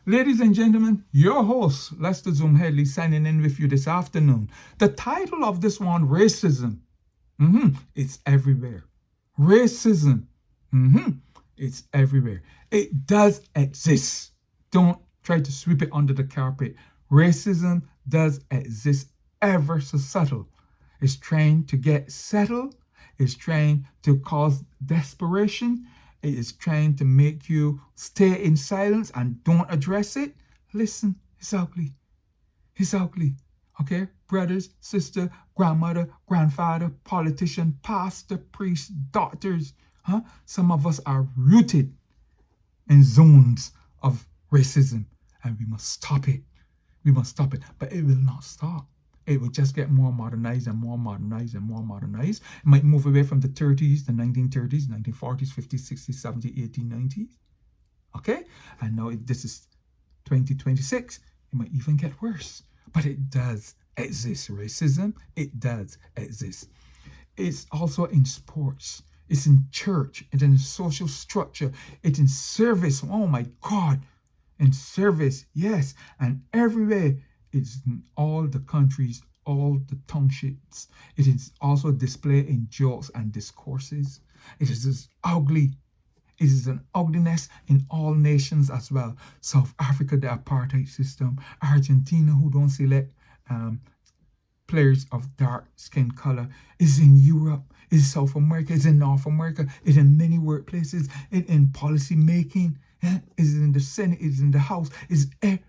Ladies and gentlemen, your host, Lester Zoom Headley, signing in with you this afternoon. The title of this one, Racism. It's everywhere. Racism. It's everywhere. It does exist. Don't try to sweep it under the carpet. Racism does exist ever so subtle. It's trying to get settled. It's trying to cause desperation. It is trying to make you stay in silence and don't address it. Listen, it's ugly. It's ugly. Okay? Brothers, sister, grandmother, grandfather, politician, pastor, priest, doctors. Some of us are rooted in zones of racism, and we must stop it. We must stop it. But it will not stop. It will just get more modernized and more modernized and more modernized. It might move away from the 30s, the 1930s, 1940s, 50s, 60s, 70s, 80s, 90s. Okay? And now this is 2026. It might even get worse. But it does exist. Racism, it does exist. It's also in sports. It's in church. It's in social structure. It's in service. Oh my God. In service, yes. And everywhere. It's in all the countries, all the townships. It is also displayed in jokes and discourses. It is as ugly. It is an ugliness in all nations as well. South Africa, the apartheid system. Argentina, who don't select players of dark skin color, is in Europe, is South America, is in North America, is in many workplaces, in policy making, is in the Senate, is in the House, is everywhere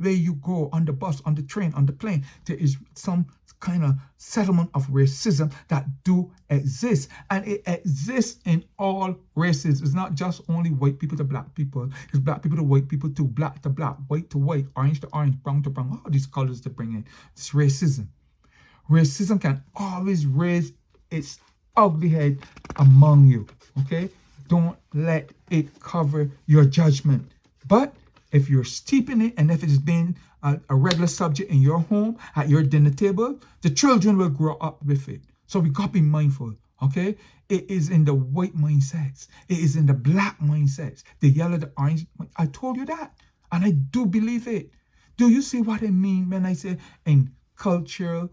you go, on the bus, on the train, on the plane. There is some kind of settlement of racism that do exist, and it exists in all races. It's not just only white people to black people. It's black people to white people too, black to black, white to white, orange to orange, brown to brown. All these colors to bring in. It's racism. Racism can always raise its ugly head among you. Okay, don't let it cover your judgment. But if you're steeping it, and if it's been a regular subject in your home, at your dinner table, the children will grow up with it. So we got to be mindful, okay? It is in the white mindsets. It is in the black mindsets. The yellow, the orange. I told you that. And I do believe it. Do you see what I mean when I say in cultural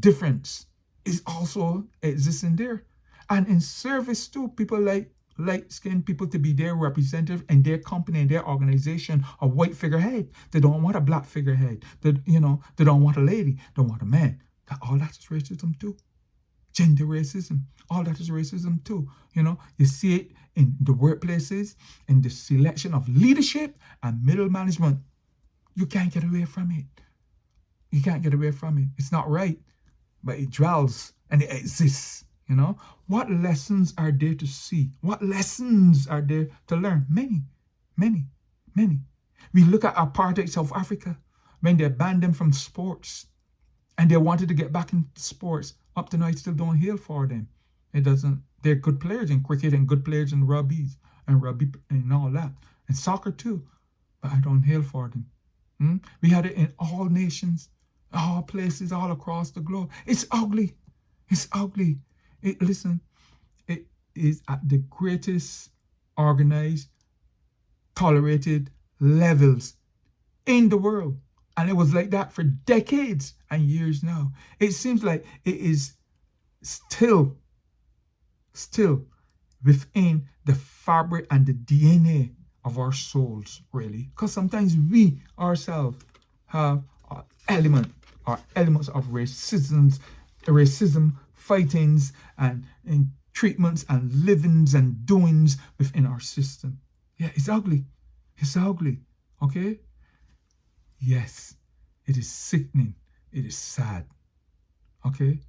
difference is also existing there? And in service too, people like light-skinned people to be their representative in their company, in their organization, a white figurehead. They don't want a black figurehead. They don't want a lady. They don't want a man. All that is racism too. Gender racism. All that is racism too. You see it in the workplaces, in the selection of leadership and middle management. You can't get away from it. You can't get away from it. It's not right, but it dwells and it exists. What lessons are there to see? What lessons are there to learn? Many, many, many. We look at apartheid South Africa when they banned them from sports and they wanted to get back into sports. Up to now, it still don't heal for them. It doesn't. They're good players in cricket and good players in rugby and all that, and soccer too. But I don't hail for them. We had it in all nations, all places, all across the globe. It's ugly. It's ugly. Listen, it is at the greatest organized, tolerated levels in the world. And it was like that for decades and years now. It seems like it is still within the fabric and the DNA of our souls, really. Because sometimes we ourselves have elements of racism, fightings and treatments and livings and doings within our system. Yeah, it's ugly. It's ugly. Okay? Yes, it is sickening. It is sad. Okay?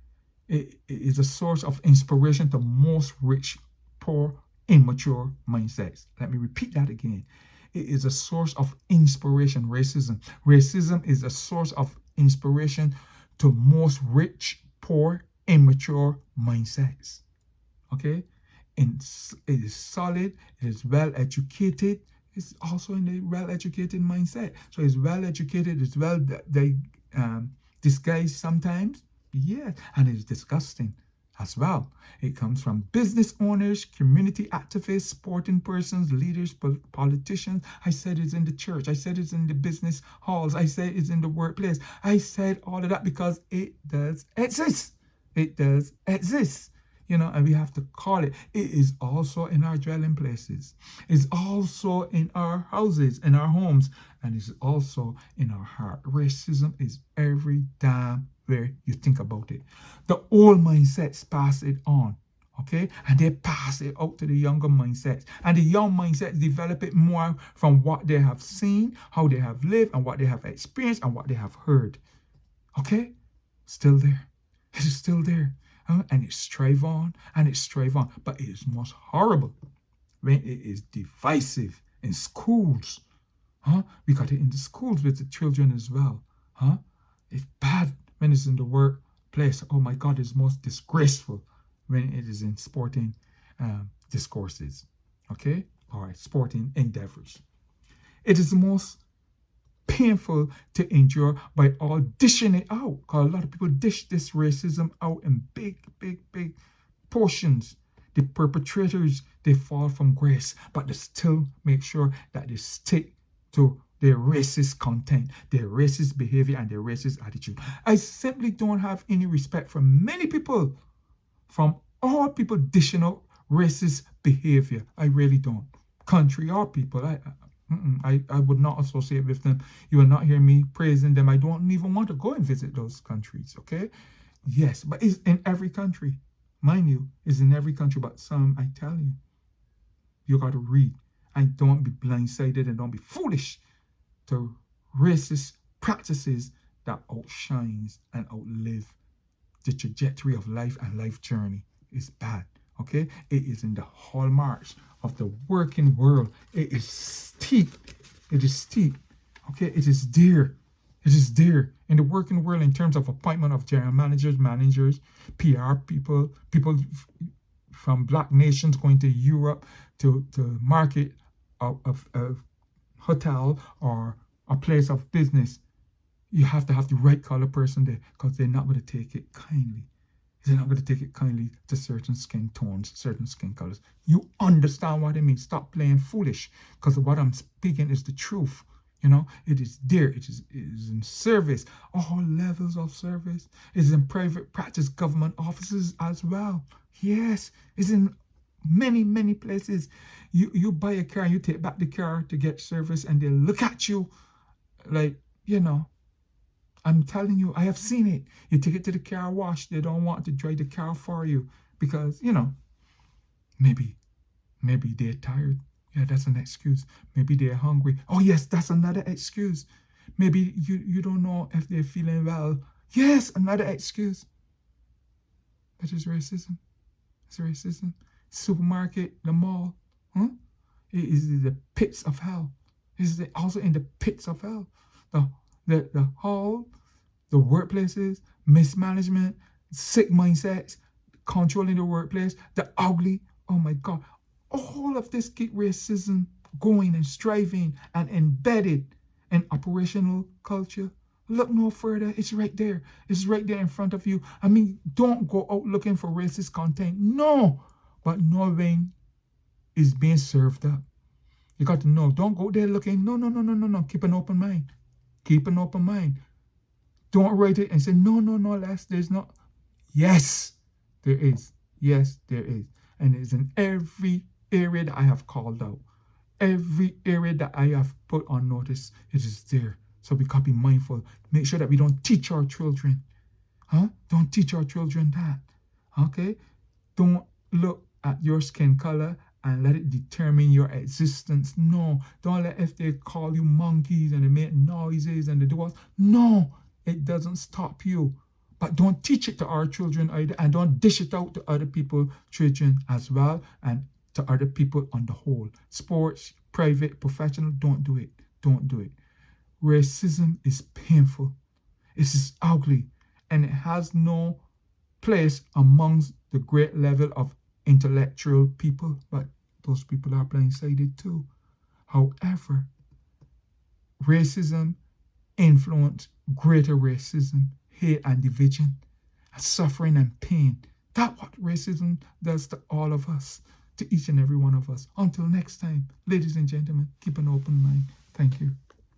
It is a source of inspiration to most rich, poor, immature mindsets. Let me repeat that again. It is a source of inspiration, racism. Racism is a source of inspiration to most rich, poor, immature mindsets. Okay? And it is solid, it is well educated, it's also in a well educated mindset. So it's well educated, it's well disguised sometimes, yes, and it's disgusting. as well. It comes from business owners, community activists, sporting persons, leaders, politicians. I said it's in the church. I said it's in the business halls. I said it's in the workplace. I said all of that because it does exist. It does exist. And we have to call it. It is also in our dwelling places. It's also in our houses, in our homes, and it's also in our heart. Racism is every damn where you think about it. The old mindsets pass it on, okay? And they pass it out to the younger mindsets. And the young mindsets develop it more from what they have seen, how they have lived, and what they have experienced, and what they have heard. Okay? Still there. It is still there. And it strive on, and it strive on. But it is most horrible when it is divisive in schools. We got it in the schools with the children as well. It's bad when it's in the workplace. Oh my God, it's most disgraceful when it is in sporting discourses. Okay? All right, sporting endeavors. It is the most painful to endure by all dishing it out. Because a lot of people dish this racism out in big portions. The perpetrators, they fall from grace, but they still make sure that they stick to their racist content, their racist behavior, and their racist attitude. I simply don't have any respect for many people, from all people dishing out racist behavior. I really don't. Country or people, I would not associate with them. You will not hear me praising them. I don't even want to go and visit those countries, okay? Yes, but it's in every country. Mind you, it's in every country, but some, I tell you, you got to read. And don't be blindsided and don't be foolish to racist practices that outshines and outlive the trajectory of life and life journey. Is bad, okay? It is in the hallmarks of the working world. It is steep. It is steep, okay? It is there. It is there in the working world in terms of appointment of general managers, PR people from Black nations going to Europe to market a hotel or a place of business. You have to have the right color person there because they're not going to take it kindly. They're not going to take it kindly to certain skin tones, certain skin colors. You understand what I mean. Stop playing foolish because what I'm speaking is the truth. It is there. It is in service, all levels of service. It's in private practice, government offices as well. Yes, it's in many places. You buy a car, you take back the car to get service, and they look at you like, I'm telling you, I have seen it. You take it to the car wash, they don't want to drive the car for you because, maybe they're tired. Yeah, that's an excuse. Maybe they're hungry. Oh, yes, that's another excuse. Maybe you don't know if they're feeling well. Yes, another excuse. That is racism. It's racism. Supermarket, the mall. It is the pits of hell. It's also in the pits of hell. The hall, the workplaces, mismanagement, sick mindsets, controlling the workplace, the ugly. Oh my God. All of this keep racism going and striving and embedded in operational culture. Look no further. It's right there. It's right there in front of you. I mean, don't go out looking for racist content. No. But knowing is being served up. You got to know. Don't go there looking. No. Keep an open mind. Keep an open mind. Don't write it and say, no, Les, there's not. Yes, there is. Yes, there is. And it's in every area that I have called out. Every area that I have put on notice, it is there. So we got to be mindful. Make sure that we don't teach our children. Don't teach our children that. Okay? Don't look at your skin color and let it determine your existence. No. Don't let if they call you monkeys and they make noises and they do what. No. It doesn't stop you. But don't teach it to our children either, and don't dish it out to other people's children as well, and to other people on the whole. Sports, private, professional, don't do it. Don't do it. Racism is painful. It is ugly, and it has no place amongst the great level of intellectual people, but those people are blindsided too. However, racism influences greater racism, hate and division, suffering and pain That's what racism does to all of us, to each and every one of us. Until next time, ladies and gentlemen, keep an open mind. Thank you.